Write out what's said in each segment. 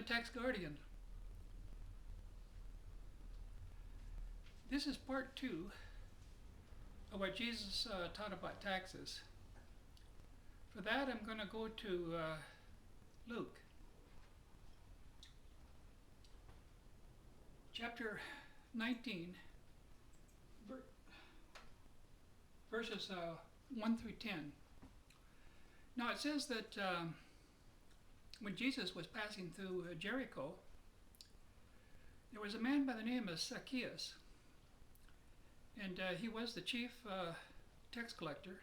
Tax Guardian. This is part 2 of what Jesus taught about taxes. For that, I'm going to go to Luke, chapter 19, verses 1 through 10. Now it says that when Jesus was passing through Jericho, there was a man by the name of Zacchaeus, and he was the chief tax collector,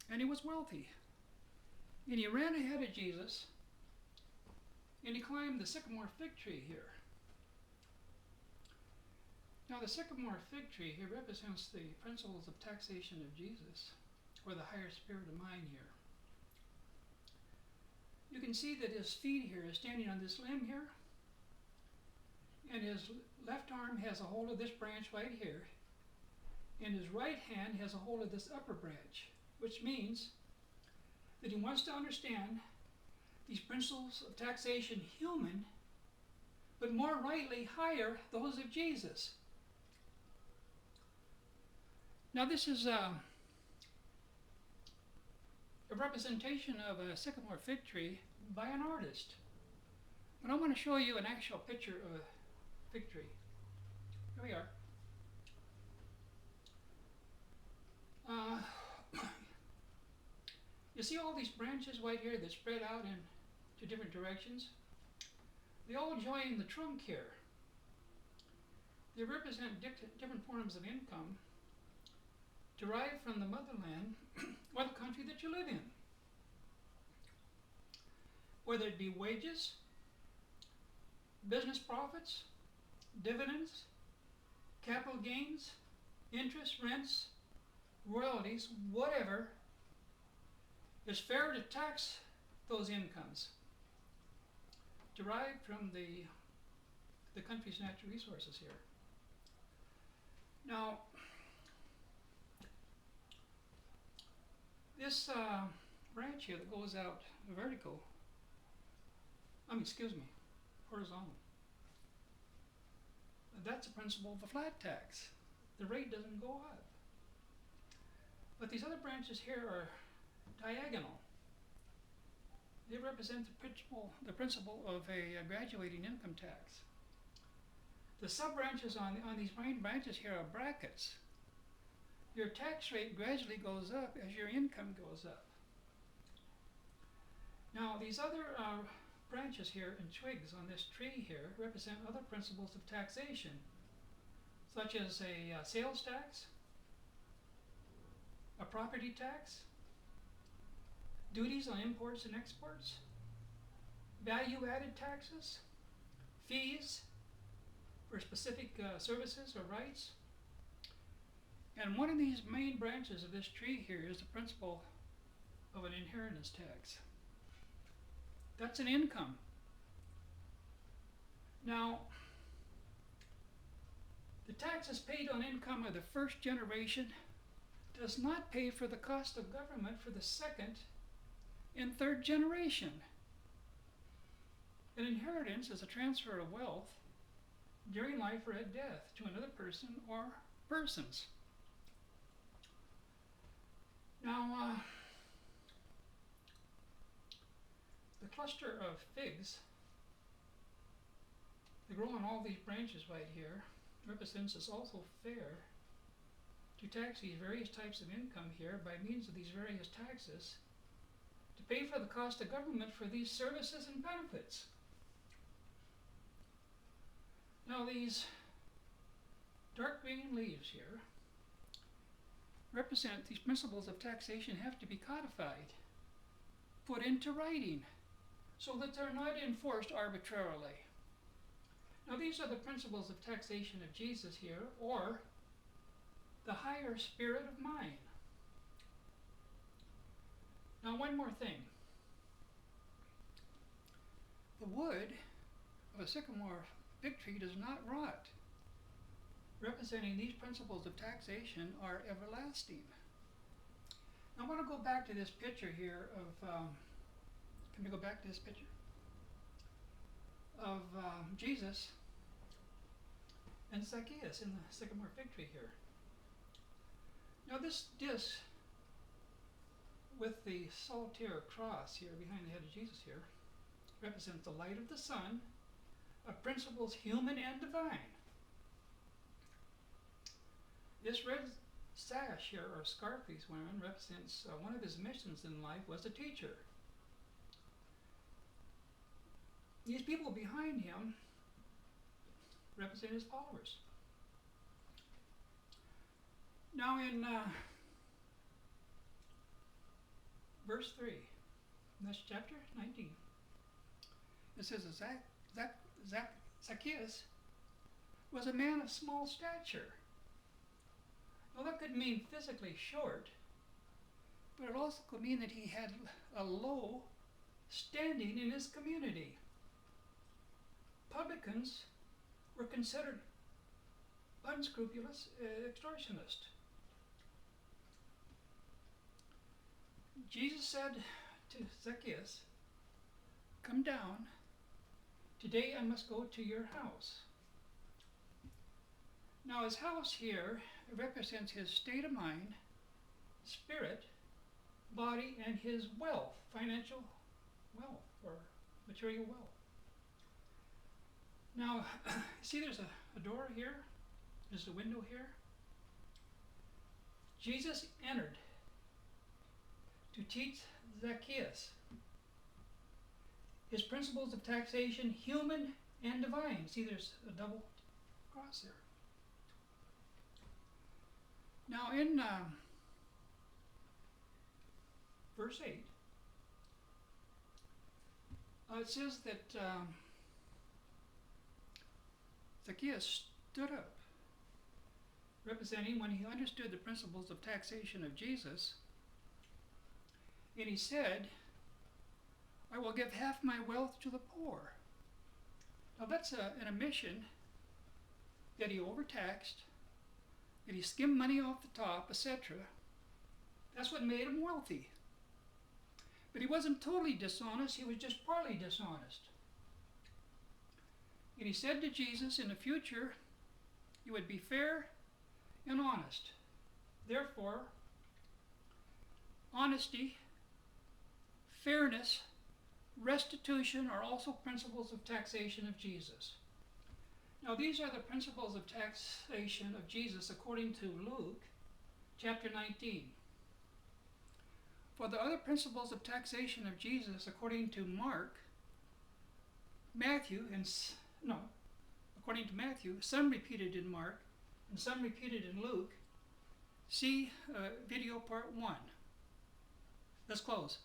and he was wealthy. And he ran ahead of Jesus, and he climbed the sycamore fig tree here. Now the sycamore fig tree here represents the principles of taxation of Jesus, or the higher spirit of mind here. You can see that his feet here is standing on this limb here, and his left arm has a hold of this branch right here, and his right hand has a hold of this upper branch, which means that he wants to understand these principles of taxation human, but more rightly higher those of Jesus. Now this is a representation of a sycamore fig tree by an artist. But I want to show you an actual picture of a fig tree. Here we are. You see all these branches right here that spread out into different directions? They all join the trunk here. They represent different forms of income derived from the motherland or the country that you live in. Whether it be wages, business profits, dividends, capital gains, interest, rents, royalties, whatever, it's fair to tax those incomes derived from the country's natural resources here. Now, this branch here that goes out horizontal, that's a principle of a flat tax. The rate doesn't go up. But these other branches here are diagonal. They represent the principle of a graduating income tax. The sub-branches on these main branches here are brackets. Your tax rate gradually goes up as your income goes up. Now these other branches here and twigs on this tree here represent other principles of taxation, such as a sales tax, a property tax, duties on imports and exports, value-added taxes, fees for specific services or rights. And one of these main branches of this tree here is the principle of an inheritance tax. That's an income. Now, the taxes paid on income of the first generation does not pay for the cost of government for the second and third generation. An inheritance is a transfer of wealth during life or at death to another person or persons. Now, the cluster of figs that grow on all these branches right here represents it's also fair to tax these various types of income here by means of these various taxes to pay for the cost of government for these services and benefits. Now these dark green leaves here represent these principles of taxation have to be codified, put into writing, so that they're not enforced arbitrarily. Now these are the principles of taxation of Jesus here, or the higher spirit of mind. Now one more thing. The wood of a sycamore fig tree does not rot. Representing these principles of taxation are everlasting. Now I want to go back to this picture here of, can we go back to this picture? of Jesus and Zacchaeus in the sycamore fig tree here. Now this disc with the solitaire cross here behind the head of Jesus here represents the light of the sun, of principles human and divine. This red sash here, or scarf he's wearing, represents one of his missions in life was a teacher. These people behind him represent his followers. Now in verse 3, that's chapter 19, it says Zacchaeus was a man of small stature. Well, that could mean physically short, but it also could mean that he had a low standing in his community. Publicans were considered unscrupulous extortionists. Jesus said to Zacchaeus, "Come down. Today I must go to your house." Now his house here represents his state of mind, spirit, body, and his wealth, financial wealth or material wealth. Now, see there's a door here, there's a window here. Jesus entered to teach Zacchaeus his principles of taxation, human and divine. See there's a double cross there. Now in verse 8, it says that Zacchaeus stood up, representing when he understood the principles of taxation of Jesus, and he said, "I will give half my wealth to the poor." Now that's an admission that he overtaxed, that he skimmed money off the top, etc. That's what made him wealthy. But he wasn't totally dishonest, he was just partly dishonest. And he said to Jesus, in the future, you would be fair and honest. Therefore, honesty, fairness, restitution are also principles of taxation of Jesus. Now these are the principles of taxation of Jesus according to Luke chapter 19. For the other principles of taxation of Jesus according to according to Matthew, some repeated in Mark and some repeated in Luke, see video part 1. Let's close.